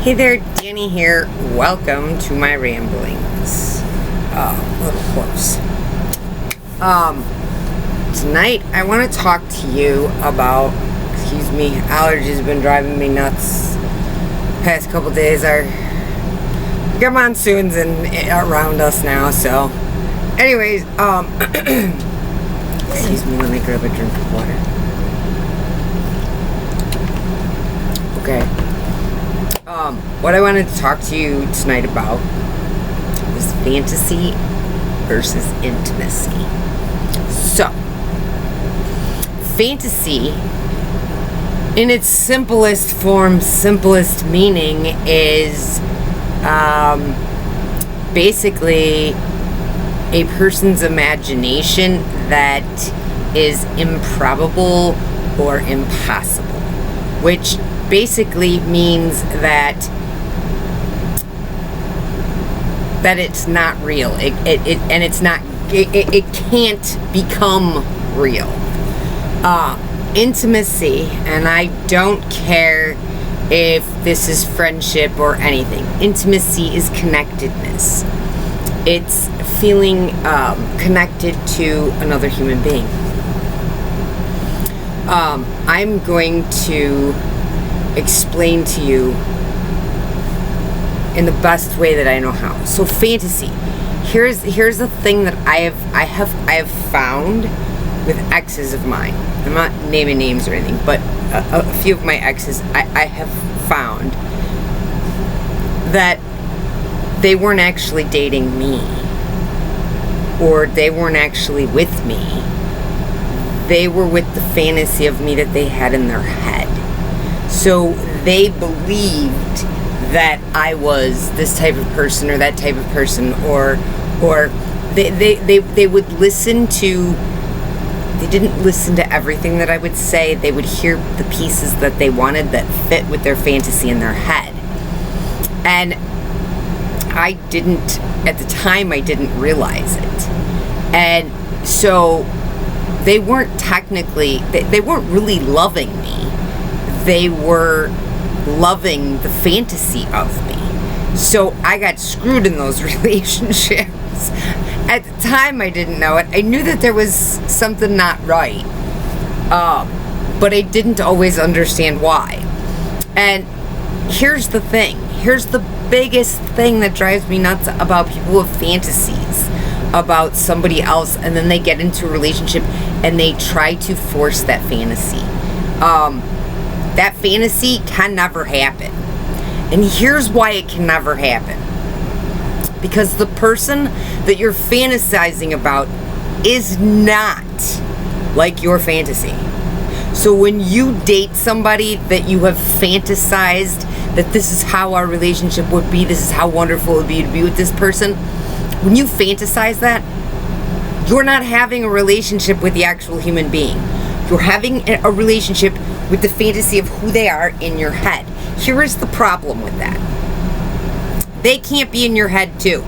Hey there, Danny here. Welcome to my ramblings. Little close. Tonight I want to talk to you about, allergies have been driving me nuts. Past couple days we got monsoons around us now, so. Anyways, excuse me, let me grab a drink of water. Okay. What I wanted to talk to you tonight about was fantasy versus intimacy. So, fantasy, in its simplest form, simplest meaning, is basically a person's imagination that is improbable or impossible, which basically means that it's not real. It can't become real. Intimacy, and I don't care if this is friendship or anything. Intimacy is connectedness. It's feeling connected to another human being. I'm going to explain to you in the best way that I know how. So fantasy. Here's the thing that I have found with exes of mine. I'm not naming names or anything, but a few of my exes, I have found that they weren't actually dating me, or they weren't actually with me. They were with the fantasy of me that they had in their head. So they believed that I was this type of person or that type of person, or they would listen to. They didn't listen to everything that I would say. They would hear the pieces that they wanted that fit with their fantasy in their head. And I didn't, at the time, I didn't realize it. And so they weren't technically, they weren't really loving me. They were loving the fantasy of me. So I got screwed in those relationships. At the time, I didn't know it. I knew that there was something not right, but I didn't always understand why. And here's the thing. Here's the biggest thing that drives me nuts about people with fantasies about somebody else, and then they get into a relationship and they try to force that fantasy. That fantasy can never happen. And here's why it can never happen. Because the person that you're fantasizing about is not like your fantasy. So when you date somebody that you have fantasized that this is how our relationship would be, this is how wonderful it would be to be with this person, when you fantasize that, you're not having a relationship with the actual human being. You're having a relationship with the fantasy of who they are in your head. Here is the problem with that. They can't be in your head too.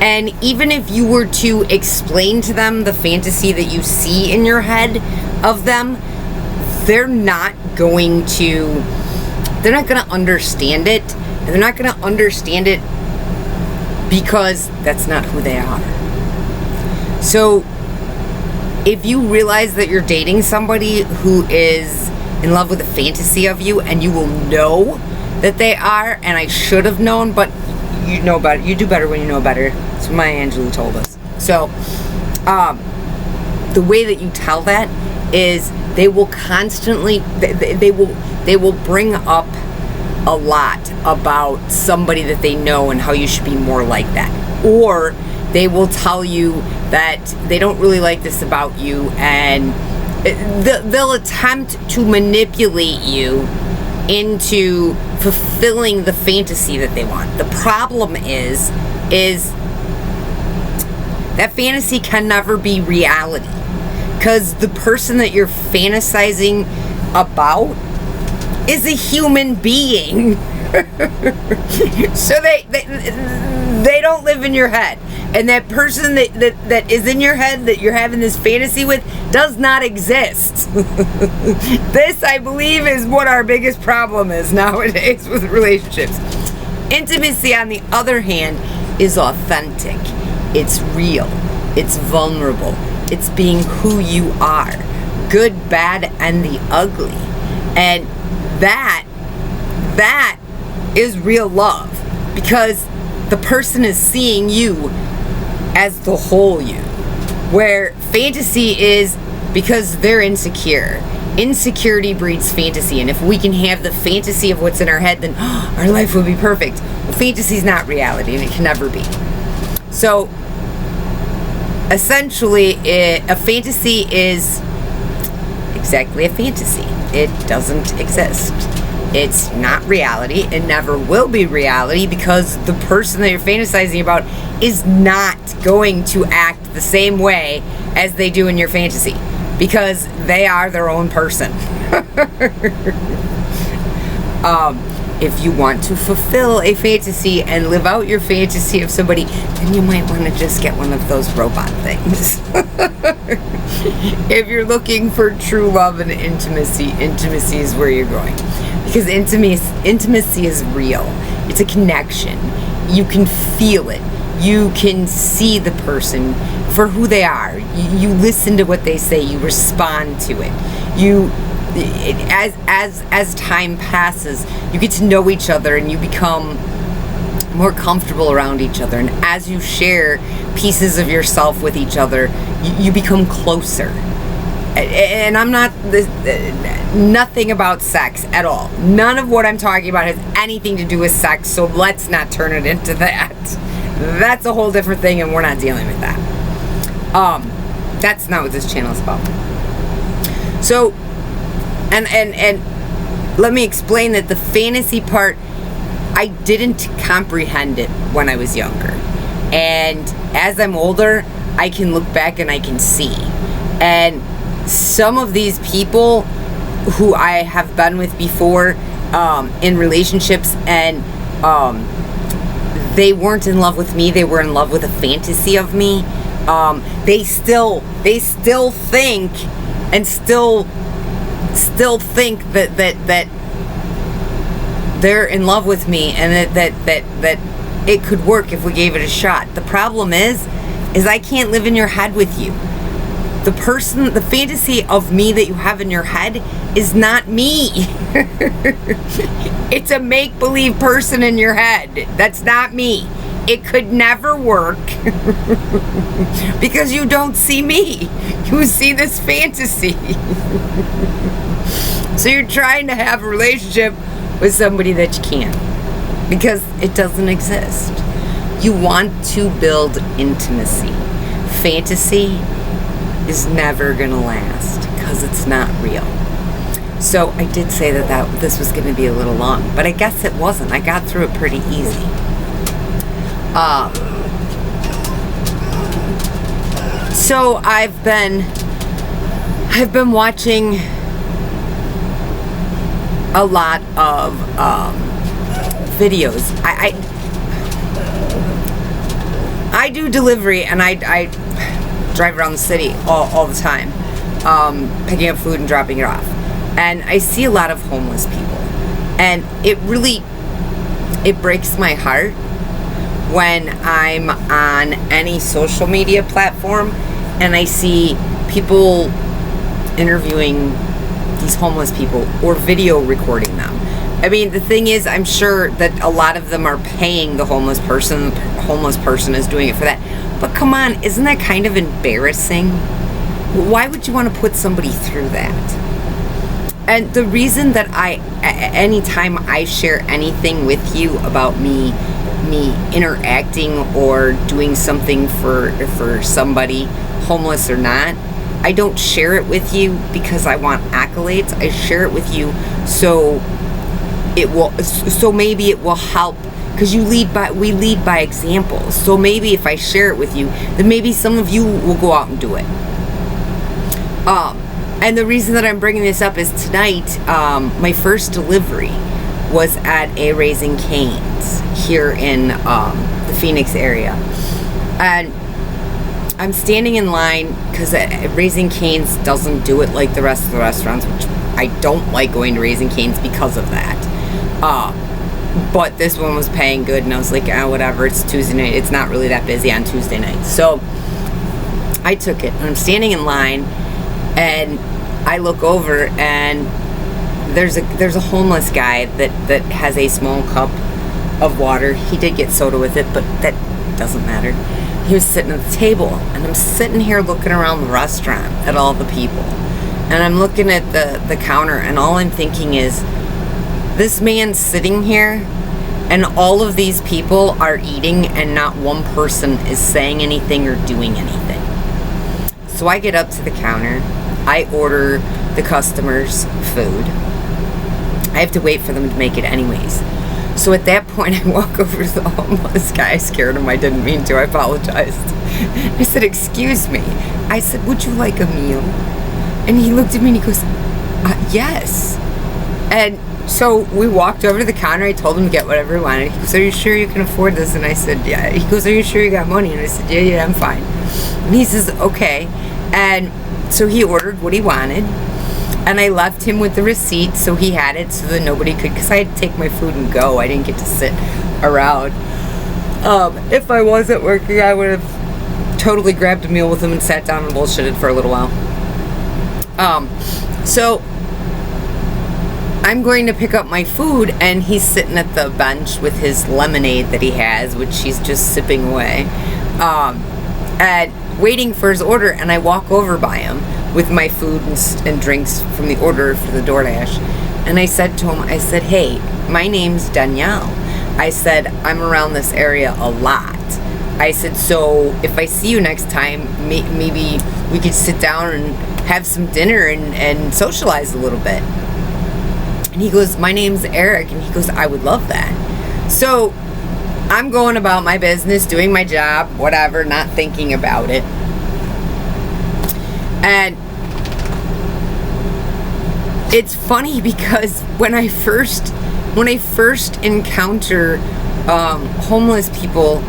And even if you were to explain to them the fantasy that you see in your head of them, they're not going to understand it. And they're not going to understand it because that's not who they are. So if you realize that you're dating somebody who is in love with a fantasy of you, and you will know that they are, and I should have known, but you know better. You do better when you know better. That's what Maya Angelou told us. So, the way that you tell that is they will constantly, they will bring up a lot about somebody that they know and how you should be more like that. Or they will tell you that they don't really like this about you, and they'll attempt to manipulate you into fulfilling the fantasy that they want. The problem is that fantasy can never be reality, because the person that you're fantasizing about is a human being. So they don't live in your head. And that person that is in your head that you're having this fantasy with does not exist. This, I believe, is what our biggest problem is nowadays with relationships. Intimacy, on the other hand, is authentic. It's real. It's vulnerable. It's being who you are. Good, bad, and the ugly. And that is real love. Because the person is seeing you as the whole you. Where fantasy is because they're insecure. Insecurity breeds fantasy, and if we can have the fantasy of what's in our head, then our life would be perfect. Well, fantasy is not reality, and it can never be. So, essentially, a fantasy is exactly a fantasy. It doesn't exist. It's not reality. It never will be reality because the person that you're fantasizing about is not going to act the same way as they do in your fantasy. Because they are their own person. If you want to fulfill a fantasy and live out your fantasy of somebody, then you might want to just get one of those robot things. If you're looking for true love and intimacy, intimacy is where you're going. Because intimacy is real. It's a connection. You can feel it. You can see the person for who they are. You listen to what they say. You respond to it. As time passes, you get to know each other and you become more comfortable around each other. And as you share pieces of yourself with each other, you become closer. And I'm not nothing about sex at all. None of what I'm talking about has anything to do with sex. So let's not turn it into that. That's a whole different thing, and we're not dealing with that. That's not what this channel is about. So, and let me explain that the fantasy part, I didn't comprehend it when I was younger. And as I'm older, I can look back and I can see. And some of these people who I have been with before in relationships, and they weren't in love with me, they were in love with a fantasy of me. They still think and still think that they're in love with me, and that it could work if we gave it a shot. The problem is I can't live in your head with you. The fantasy of me that you have in your head is not me. It's a make-believe person in your head. That's not me. It could never work because you don't see me. You see this fantasy. So you're trying to have a relationship with somebody that you can't because it doesn't exist. You want to build intimacy. Fantasy is never gonna last because it's not real. So I did say that this was gonna be a little long, but I guess it wasn't. I got through it pretty easy. So I've been watching a lot of videos. I do delivery, and I drive around the city all the time, picking up food and dropping it off. And I see a lot of homeless people. And it breaks my heart when I'm on any social media platform and I see people interviewing these homeless people or video recording them. I mean, the thing is, I'm sure that a lot of them are paying the homeless person. The homeless person is doing it for that. But come on, isn't that kind of embarrassing? Why would you want to put somebody through that? And the reason that anytime I share anything with you about me interacting or doing something for somebody, homeless or not, I don't share it with you because I want accolades. I share it with you so maybe it will help, because we lead by example. So maybe if I share it with you, then maybe some of you will go out and do it. And the reason that I'm bringing this up is tonight, my first delivery was at a Raising Cane's here in the Phoenix area. And I'm standing in line because Raising Cane's doesn't do it like the rest of the restaurants, which I don't like going to Raising Cane's because of that. But this one was paying good, and I was like, whatever, it's Tuesday night. It's not really that busy on Tuesday night. So I took it, and I'm standing in line, and I look over, and there's a homeless guy that has a small cup of water. He did get soda with it, but that doesn't matter. He was sitting at the table, and I'm sitting here looking around the restaurant at all the people, and I'm looking at the counter, and all I'm thinking is, this man's sitting here, and all of these people are eating, and not one person is saying anything or doing anything. So I get up to the counter, I order the customers food. I have to wait for them to make it anyways. So at that point, I walk over to the homeless guy. I scared him. I didn't mean to. I apologized. I said, excuse me. I said, would you like a meal? And he looked at me and he goes, yes. And so we walked over to the counter. I told him to get whatever he wanted. He goes, are you sure you can afford this? And I said, yeah. He goes, are you sure you got money? And I said, yeah, I'm fine. And he says, okay. And so he ordered what he wanted. And I left him with the receipt so he had it so that nobody could, because I had to take my food and go. I didn't get to sit around. If I wasn't working, I would have totally grabbed a meal with him and sat down and bullshitted for a little while. So I'm going to pick up my food, and he's sitting at the bench with his lemonade that he has, which he's just sipping away, and waiting for his order. And I walk over by him with my food and drinks from the order for the DoorDash. And I said to him, I said, hey, my name's Danielle. I said, I'm around this area a lot. I said, so if I see you next time, maybe we could sit down and have some dinner and socialize a little bit. And he goes, my name's Eric. And he goes, I would love that. So I'm going about my business, doing my job, whatever, not thinking about it. And it's funny because when I first encounter homeless people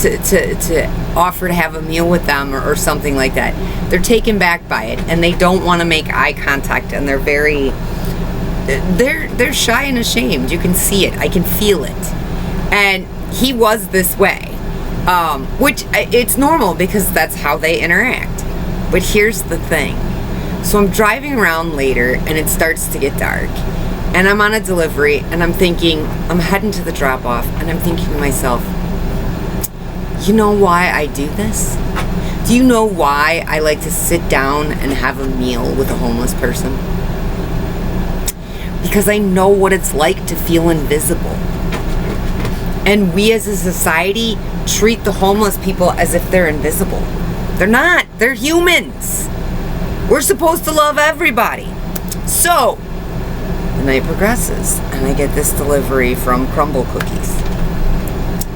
to offer to have a meal with them or something like that, they're taken back by it, and they don't want to make eye contact, and they're shy and ashamed. You can see it. I can feel it. And he was this way, which it's normal because that's how they interact. But here's the thing. So I'm driving around later, and it starts to get dark, and I'm on a delivery, and I'm thinking, I'm heading to the drop-off, and I'm thinking to myself, you know why I do this? Do you know why I like to sit down and have a meal with a homeless person? Because I know what it's like to feel invisible. And we as a society treat the homeless people as if they're invisible. They're not. They're humans. We're supposed to love everybody. So, the night progresses, and I get this delivery from Crumble Cookies.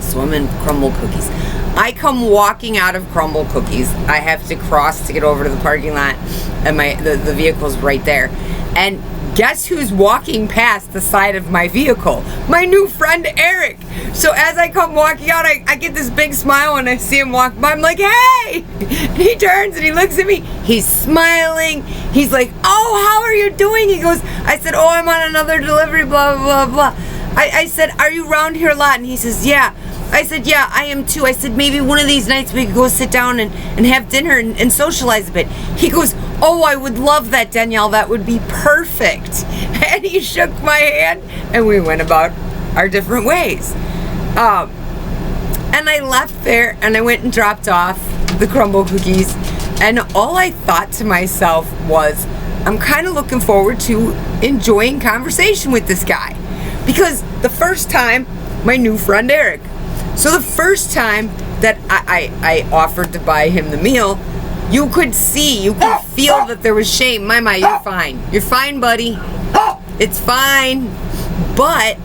So I'm in Crumble Cookies. I come walking out of Crumble Cookies. I have to cross to get over to the parking lot, and the vehicle's right there. And guess who's walking past the side of my vehicle? My new friend, Eric. So as I come walking out, I get this big smile when I see him walk by. I'm like, hey! And he turns and he looks at me. He's smiling. He's like, oh, how are you doing? He goes, I said, oh, I'm on another delivery, blah, blah, blah, blah. I said, are you around here a lot? And he says, yeah. I said, yeah, I am too. I said, maybe one of these nights we could go sit down and have dinner and socialize a bit. He goes, oh, I would love that, Danielle. That would be perfect. And he shook my hand, and we went about our different ways. And I left there, and I went and dropped off the Crumble Cookies. And all I thought to myself was, I'm kind of looking forward to enjoying conversation with this guy. Because the first time, my new friend Eric. So the first time that I offered to buy him the meal, you could feel that there was shame. Mama, you're fine. You're fine, buddy. It's fine. But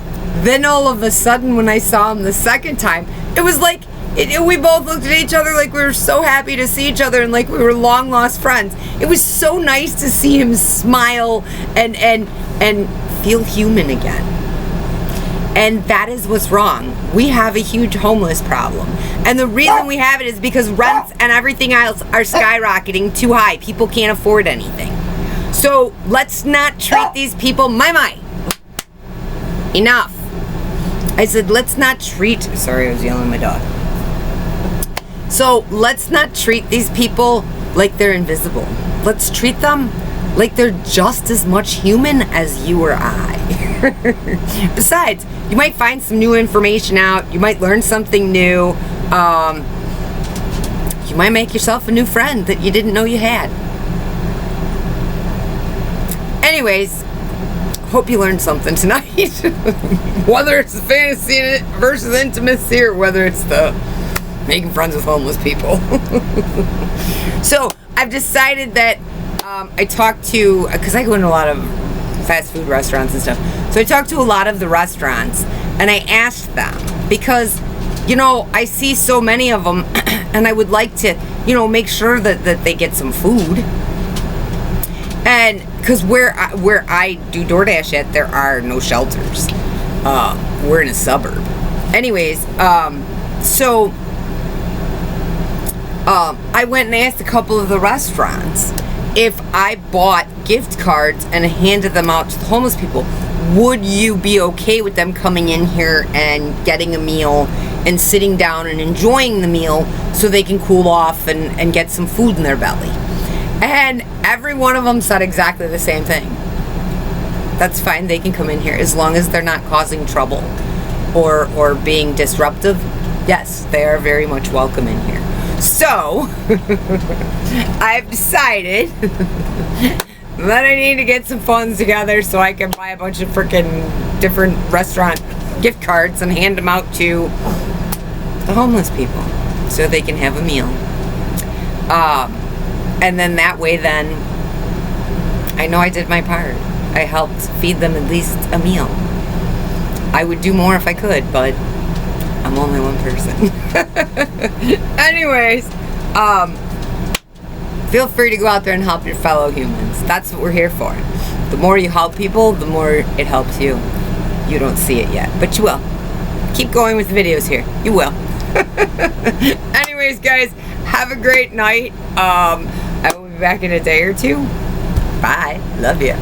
then all of a sudden, when I saw him the second time, it was like, we both looked at each other like we were so happy to see each other and like we were long lost friends. It was so nice to see him smile and feel human again. And that is what's wrong. We have a huge homeless problem. And the reason we have it is because rents and everything else are skyrocketing too high. People can't afford anything. So let's not treat these people, enough. I said, let's not treat, sorry, I was yelling at my dog. So let's not treat these people like they're invisible. Let's treat them like they're just as much human as you or I. Besides, you might find some new information out. You might learn something new. You might make yourself a new friend that you didn't know you had. Anyways, hope you learned something tonight. Whether it's the fantasy versus intimacy, or whether it's the making friends with homeless people. So I've decided that I talked to, because I go into a lot of fast food restaurants and stuff. So I talked to a lot of the restaurants, and I asked them, because, you know, I see so many of them, and I would like to, you know, make sure that they get some food. And because where I do DoorDash at, there are no shelters. We're in a suburb. Anyways, so I went and asked a couple of the restaurants if I bought gift cards and handed them out to the homeless people, would you be okay with them coming in here and getting a meal and sitting down and enjoying the meal so they can cool off and get some food in their belly? And every one of them said exactly the same thing. That's fine, they can come in here as long as they're not causing trouble or being disruptive. Yes, they are very much welcome in here. So, I've decided that I need to get some funds together so I can buy a bunch of freaking different restaurant gift cards and hand them out to the homeless people so they can have a meal. And then that way then, I know I did my part. I helped feed them at least a meal. I would do more if I could, but I'm only one person. Anyways, feel free to go out there and help your fellow humans. That's what we're here for. The more you help people, the more it helps you. You don't see it yet, but you will. Keep going with the videos here. You will. Anyways, guys, have a great night. I will be back in a day or two. Bye. Love you.